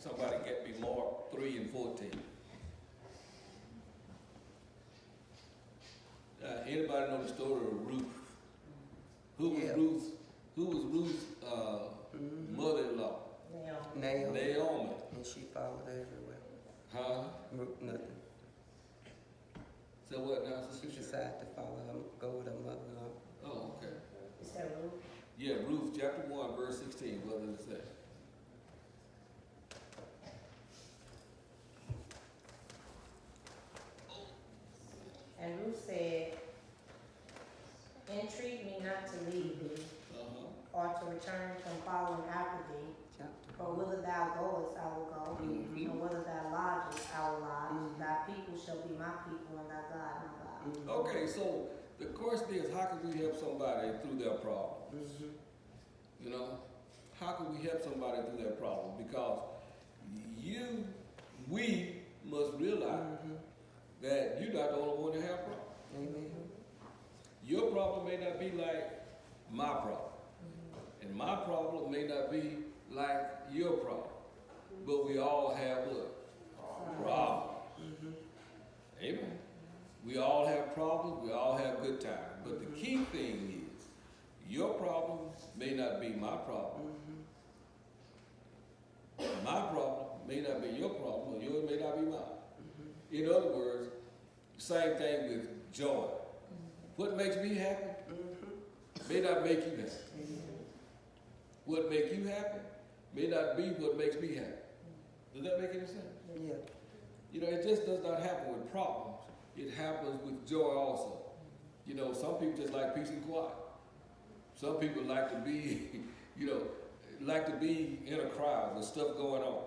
Somebody get me Mark 3 and 14. Anybody know the story of Ruth? Who was Ruth? Who was Ruth's mother-in-law? Naomi. And she followed her everywhere. Huh? Nothing. So what now? She decided to follow her, go with her mother-in-law. Oh, okay. Is that Ruth? Yeah, Ruth chapter 1, verse 16. What does it say? And Ruth said, entreat me not to leave thee, or to return from following after thee. For whither thou goest, I will go, and whither thou lodgest, I will lodge. Thy people shall be my people, and thy God my God. Okay, so the question is, how can we help somebody through their problems? You know, how can we help somebody through their problems? Because we must realize that you're not the only one that have problems. Amen. Your problem may not be like my problem, and my problem may not be like your problem, but we all have what? Problems. Amen. We all have problems, we all have good times, but the key thing is, your problem may not be my problem. My problem may not be your problem, or yours may not be mine. In other words, same thing with joy. What makes me happy may not make you happy. What makes you happy may not be what makes me happy. Does that make any sense? Yeah. You know, it just does not happen with problems. It happens with joy also. You know, some people just like peace and quiet. Some people like to be, like to be in a crowd with stuff going on.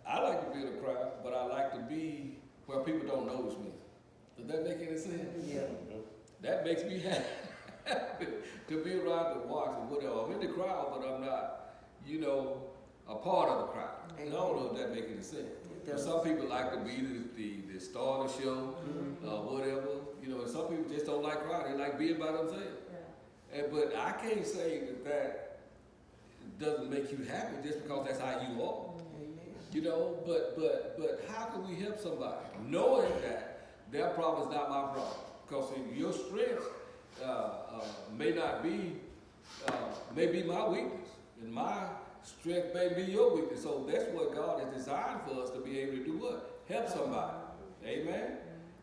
I like to be in a crowd, but I like to be where people don't notice me. Does that make any sense? Yeah. That makes me happy to be around the watch and whatever. I'm in the crowd, but I'm not, a part of the crowd. I don't know if that makes any sense. But some people like to be the star of the show, whatever. And some people just don't like crowd. They like being by themselves. But I can't say that doesn't make you happy just because that's how you are. But how can we help somebody knowing that their problem is not my problem? Because your strength may be my weakness, and my strength may be your weakness. So that's what God has designed for us to be able to do what? Help somebody. Amen?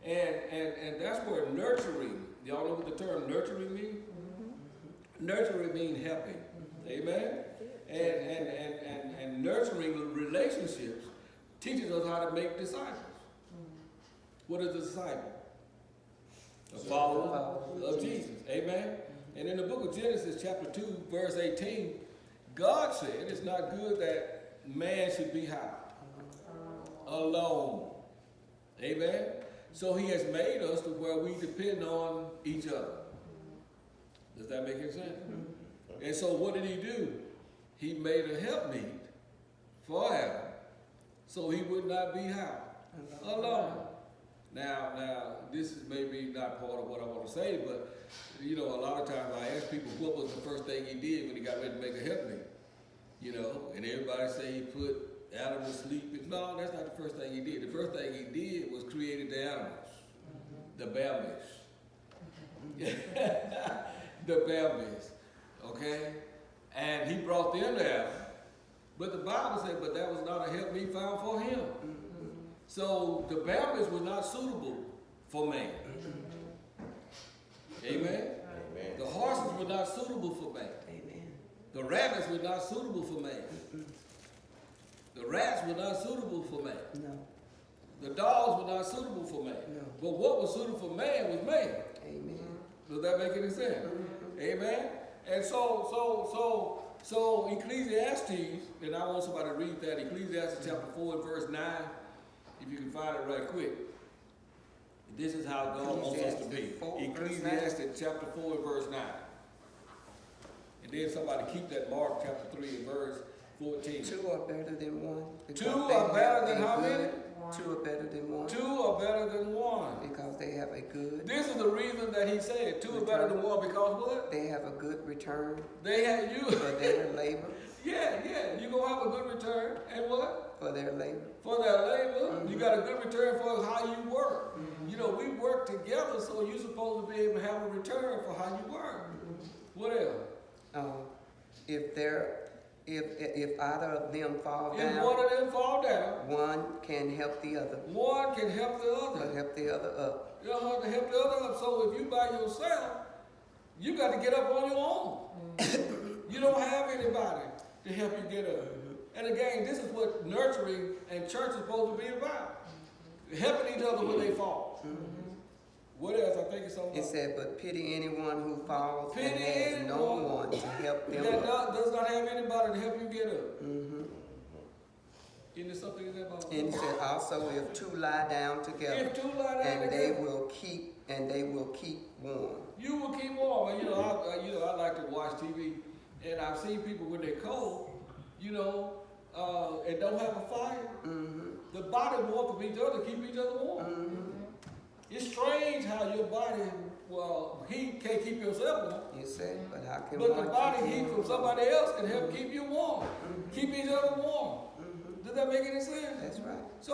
And that's where nurturing, y'all know what the term nurturing means? Nurturing means helping. Amen? And nurturing relationships teaches us how to make disciples. What is a disciple? A follower of Jesus. Amen? And in the book of Genesis chapter 2 verse 18, God said it's not good that man should be how? Alone. Amen? So he has made us to where we depend on each other. Does that make any sense? And so what did he do? He made a helpmeet for Adam so he would not be how? Alone. Now, this is maybe not part of what I want to say, but a lot of times I ask people what was the first thing he did when he got ready to make a helpmeet. And everybody say he put Adam to sleep. No, that's not the first thing he did. The first thing he did was created the animals, the babies. The babies, okay? And he brought them to Adam. But the Bible said, but that was not a helpmeet found for him. So the babies were not suitable for man. Amen? The horses were not suitable for man. The rabbits were not suitable for man. The rats were not suitable for man. No. The dogs were not suitable for man. No. But what was suitable for man was man. Amen. Does that make any sense? Amen? And so Ecclesiastes, and I want somebody to read that, Ecclesiastes chapter 4 and verse 9, if you can find it right quick. This is how God wants us to be. Ecclesiastes chapter 4 and verse 9. And then somebody keep that Mark chapter 3 and verse 14. Two are better than one. Two are better than how many? Two are better than one. Two are better than one. Because they have a good. This is the reason that he said two are better than one, because what? They have a good return. They have you. For their labor. Yeah. You're going to have a good return. And what? their labor. For their labor, you got a good return for how you work. You know, we work together, so you're supposed to be able to have a return for how you work. What else? If either of them fall If down, one of them fall down, one can help the other. one can help the other. Or help the other up. You know, to help the other up. So if you by yourself, you got to get up on your own. You don't have anybody to help you get up. And again, this is what nurturing and church is supposed to be about. Helping each other when they fall. What else? I think it's something. It said, but pity anyone who falls and Pity has no anyone one to help them that up. does not have anybody to help you get up. Isn't there something in that about? And it said also, if two lie down together, If two lie down and together, they will keep warm. you will keep warm. You know, I like to watch TV, and I've seen people when they're cold, you know, and don't have a fire. The body warmth of each other, keep each other warm. It's strange how your body, well, heat can't keep yourself warm. You say, but how can But one the body keep heat warm? from somebody else can help keep you warm. Keep each other warm. Does that make any sense? That's right. So,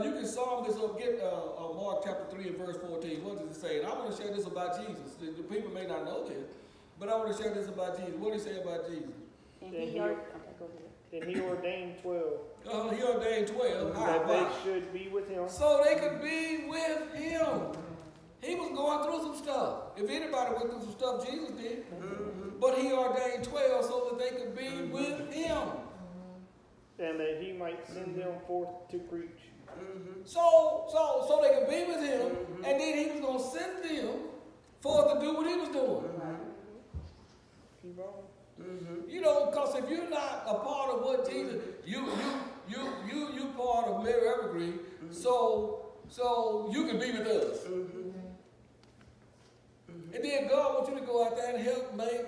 you can sum this up, get Mark chapter 3 and verse 14. What does it say? And I want to share this about Jesus. The people may not know this, but I want to share this about Jesus. What did he say about Jesus? And he ordained 12 He ordained 12. that they should be with him. So they could be with him. He was going through some stuff. If anybody went through some stuff, Jesus did. But he ordained 12 so that they could be with him. And that he might send them forth to preach. So they could be with him, and then he was going to send them forth to do what he was doing. Keep on. You know, because if you're not a part of what Jesus, you part of Mary Evergreen, so you can be with us. And then God wants you to go out there and help make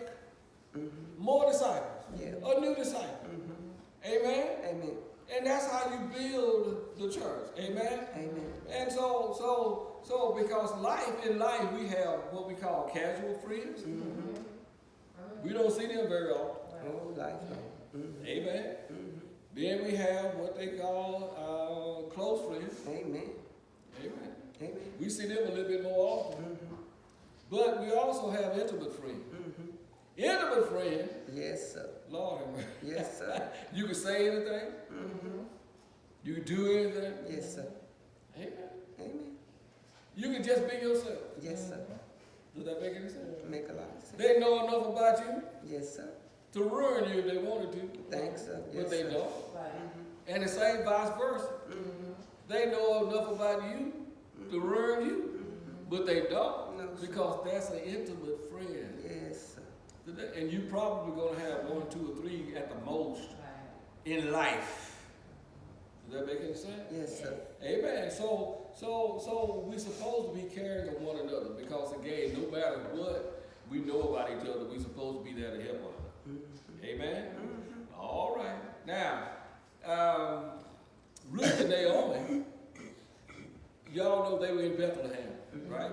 more disciples, a new disciple. Amen. Amen. And that's how you build the church. Amen. Amen. And so because in life we have what we call casual friends. We don't see them very often. Oh, lifelong. Amen. Then we have what they call close friends. Amen. Amen. Amen. We see them a little bit more often. But we also have intimate friends. Intimate friends. Yes, sir. Lord have mercy. Yes, sir. You can say anything. You can do anything. Yes, sir. Amen. Amen. You can just be yourself. Yes, sir. Does that make any sense? Make a lot of sense. They know enough about you Yes, sir. to ruin you if they wanted to, Thanks, sir. Yes, but they sir. don't. And the same vice versa. They know enough about you to ruin you, but they don't, No, sir. because that's an intimate friend. Yes, sir. And you probably gonna have 1, 2, or 3 at the most in life. Does that make any sense? Yes, sir. Amen. So we're supposed to be caring of one another, because again, no matter what we know about each other, we're supposed to be there to help one another. Amen. All right. Now, Ruth and Naomi, y'all know they were in Bethlehem, right?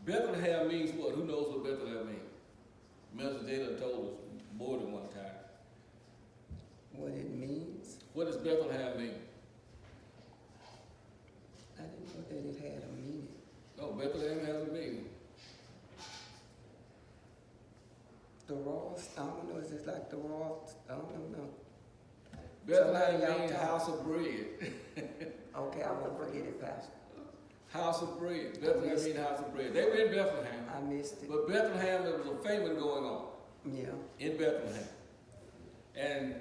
Bethlehem means what? Who knows what Bethlehem means? Minister Jada told us more than one time. What it means? What does Bethlehem mean? I didn't know that it had a meaning. Oh, Bethlehem has a meaning. The raw, I don't know, is it like the raw, I don't know. Bethlehem Somebody means y'all house of bread. Okay, I won't forget it, Pastor. House of bread. Bethlehem means house of bread. They were in Bethlehem. I missed it. But Bethlehem, there was a famine going on Yeah. in Bethlehem. And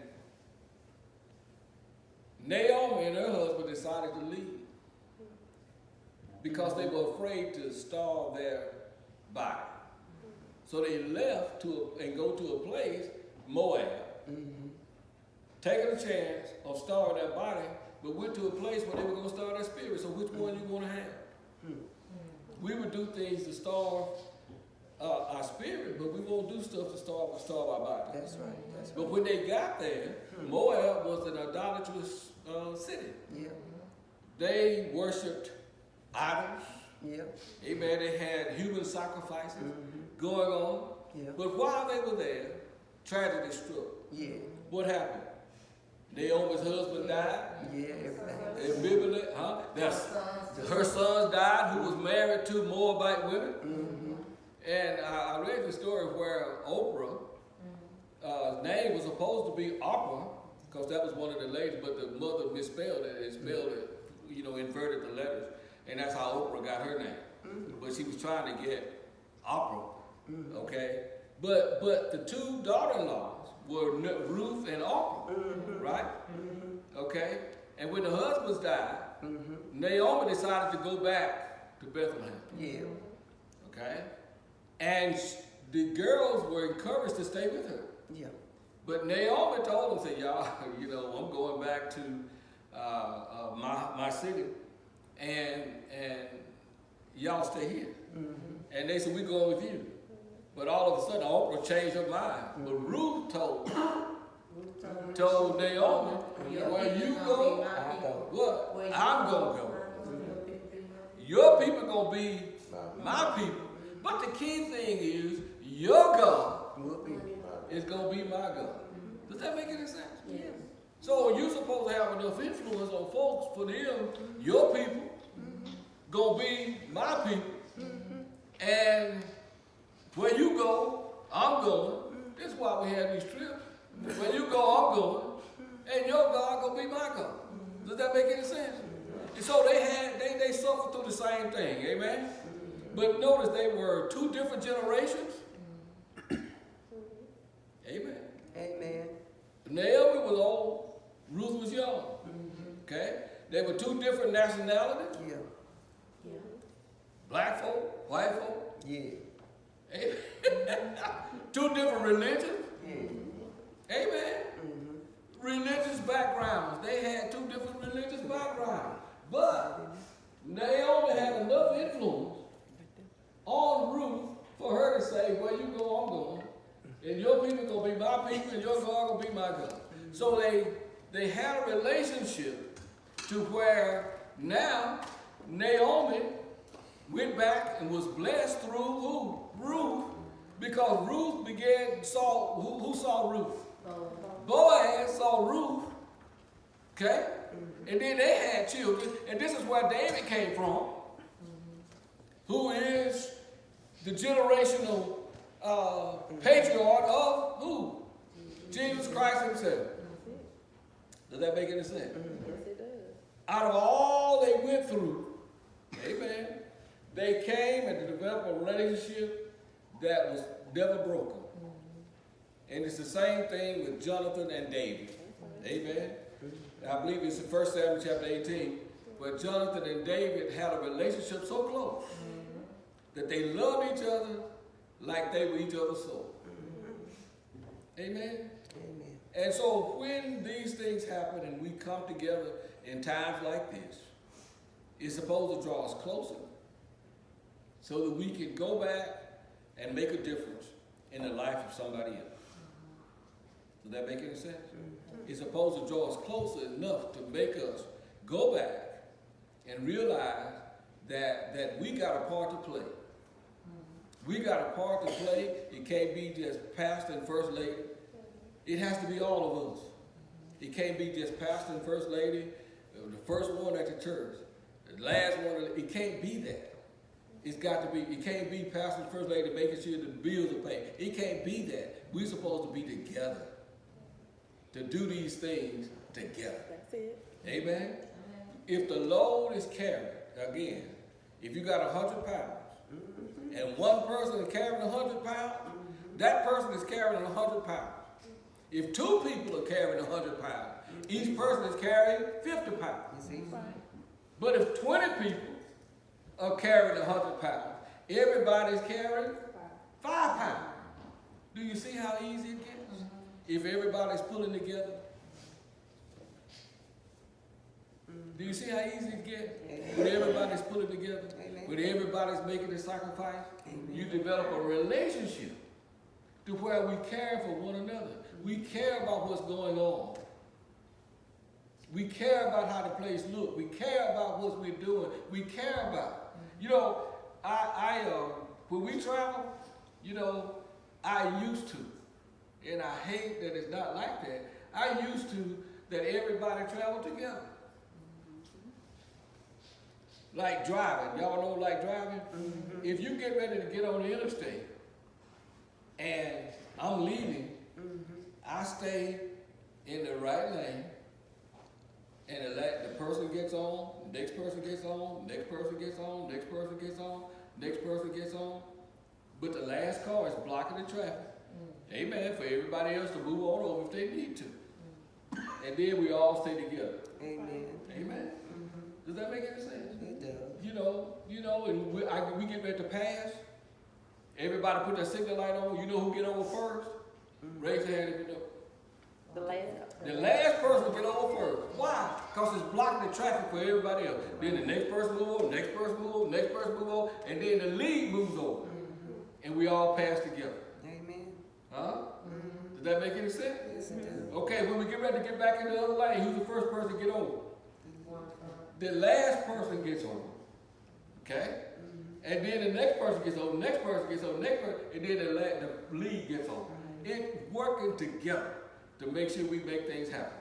Naomi and her husband decided to leave because they were afraid to starve their body. So they left and go to a place, Moab, taking a chance of starving their body, but went to a place where they were going to starve their spirit. So which one you want to have? We would do things to starve our spirit, but we won't do stuff to starve our body. That's right. That's But right. when they got there, Moab was an idolatrous city. Yeah. They worshipped idols. Yeah. Amen. They had human sacrifices going on. Yeah. But while they were there, tragedy struck. Yeah. what happened? Naomi's husband died. Yeah, Abimelech, huh? Her sons died, who was married to Moabite women. And I read the story where Oprah, name was supposed to be Oprah, because that was one of the ladies, but the mother misspelled it and spelled it, inverted the letters. And that's how Oprah got her name. But she was trying to get Opera, okay? But the two daughter-in-laws were Ruth and Oprah, right? Okay? And when the husbands died, Naomi decided to go back to Bethlehem. yeah. Okay? And the girls were encouraged to stay with her. Yeah. But Naomi told them, said, y'all, I'm going back to my city, and y'all stay here. And they said, we're going with you. But all of a sudden, Oprah changed her mind. But Ruth told Naomi, where you go, what? I'm going to go. Your people going to be my people. But the key thing is, your God is going to be my God. Does that make any sense? Yes. So you're supposed to have enough influence on folks for them, your people, going to be my people. And where you go, I'm going. This is why we have these trips. Where you go, I'm going. And your God going to be my God. Does that make any sense? And so they suffered through the same thing. Amen? But notice they were two different generations. Amen. Amen. Naomi was old. Ruth was young. Okay? They were two different nationalities. Yeah. Yeah. Black folk, white folk. Yeah. Amen. Two different religions. Yeah. Amen. Religious backgrounds. They had two different religious backgrounds. But Naomi had enough influence on Ruth for her to say, where you go, I'm going. And your people going to be my people, and your God going to be my God. So they had a relationship to where now Naomi went back and was blessed through who? Ruth. Because Ruth who saw Ruth? Boaz saw Ruth. Okay? And then they had children. And this is where David came from. Who is the generational patriarch of who? Jesus Christ himself. Does that make any sense? Yes, it does. Out of all they went through, amen, they came and developed a relationship that was never broken. And it's the same thing with Jonathan and David. Amen. I believe it's in 1 Samuel chapter 18, where Jonathan and David had a relationship so close that they loved each other like they were each other's soul. Amen. Amen. And so when these things happen and we come together in times like this, it's supposed to draw us closer so that we can go back and make a difference in the life of somebody else. Does that make any sense? It's supposed to draw us closer enough to make us go back and realize that we got a part to play. We got a part to play. It can't be just pastor and first lady. It has to be all of us. It can't be just pastor and first lady, the first one at the church, the last one. It can't be that. It's got to be, it can't be pastor and first lady making sure the bills are paid. It can't be that. We're supposed to be together to do these things together. That's it. Amen? If the load is carried, again, if you got 100 pounds, and one person is carrying 100 pounds, that person is carrying 100 pounds. If two people are carrying 100 pounds, each person is carrying 50 pounds. But if 20 people are carrying 100 pounds, everybody's carrying 5 pounds. Do you see how easy it gets? If everybody's pulling together. Do you see how easy it gets? When everybody's pulling together, when everybody's making a sacrifice, you develop a relationship to where we care for one another. We care about what's going on. We care about how the place looks. We care about what we're doing. We care about. You know, when we travel, you know, I used to, and I hate that it's not like that. I used to that everybody traveled together. Like driving, y'all know like driving? If you get ready to get on the interstate and I'm leaving, I stay in the right lane and the person gets on, next person gets on, next person gets on, next person gets on, next person gets on. But the last car is blocking the traffic. Amen. For everybody else to move on over if they need to. And then we all stay together. Amen. Amen. Does that make any sense? It does. You know, and we get ready to pass. Everybody put their signal light on. You know who get over first? Raise your hand if you know. The last person get over first. Why? Because it's blocking the traffic for everybody else. Then the next person move over, next person move over, next person move over, and then the lead moves over. And we all pass together. Amen. Huh? Does that make any sense? Yes, it does. Okay, when we get ready to get back in the other lane, who's the first person to get over? The last person gets over. Okay? And then the next person gets over, next person gets over, next person, and then the lead gets over. It's working together to make sure we make things happen.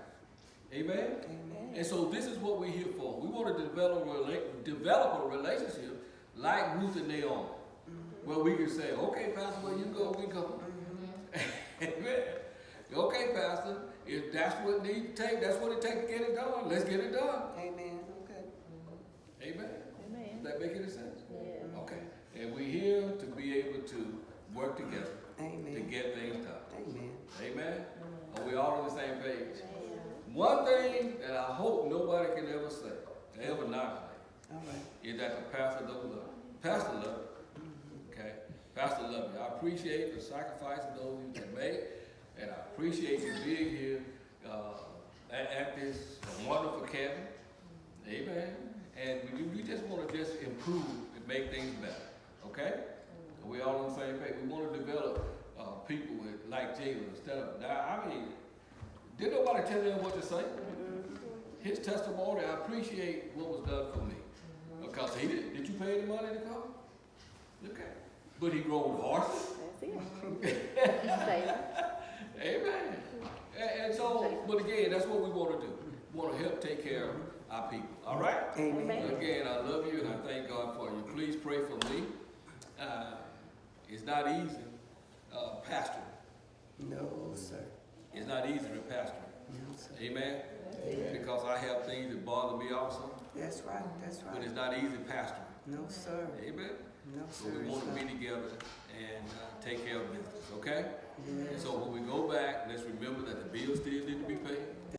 Amen? Amen. And so this is what we're here for. We want to develop a relationship like Ruth and Naomi, where we can say, okay, Pastor, where you go, we go. Amen. Okay, Pastor, if that's what it takes, that's what it takes to get it done. Let's get it done. Amen. Okay. Amen. Amen. Does that make any sense? Yeah. Okay. And we're here to be able to work together to Amen. get things done. Amen. Amen. Are we all on the same page? One thing that I hope nobody can ever say, ever not say, All right. is that the pastor don't love you. Pastor love you. Okay? Pastor love you. I appreciate the sacrifice of those of you that made, and I appreciate you being here at this wonderful cabin. Amen. And we just want to just improve and make things better. Okay? We all on the same page. We want to develop people with like Jalen instead of didn't nobody tell him what to say? His testimony, I appreciate what was done for me. Because he did you pay the money to come? Okay. But he rode horses. That's it. Amen. And so, but again, that's what we want to do. We want to help take care of our people. All right? Amen. Again, I love you and I thank God for you. Please pray for me. It's not easy pastoring. No, sir. It's not easy to pastor. No, sir. Amen? Because I have things that bother me also. That's right. That's But right. it's not easy pastoring. No, sir. Amen? No, So sir. we want to It's be not. together and take care of business, okay? Yes. And so when we go back, let's remember that the bills still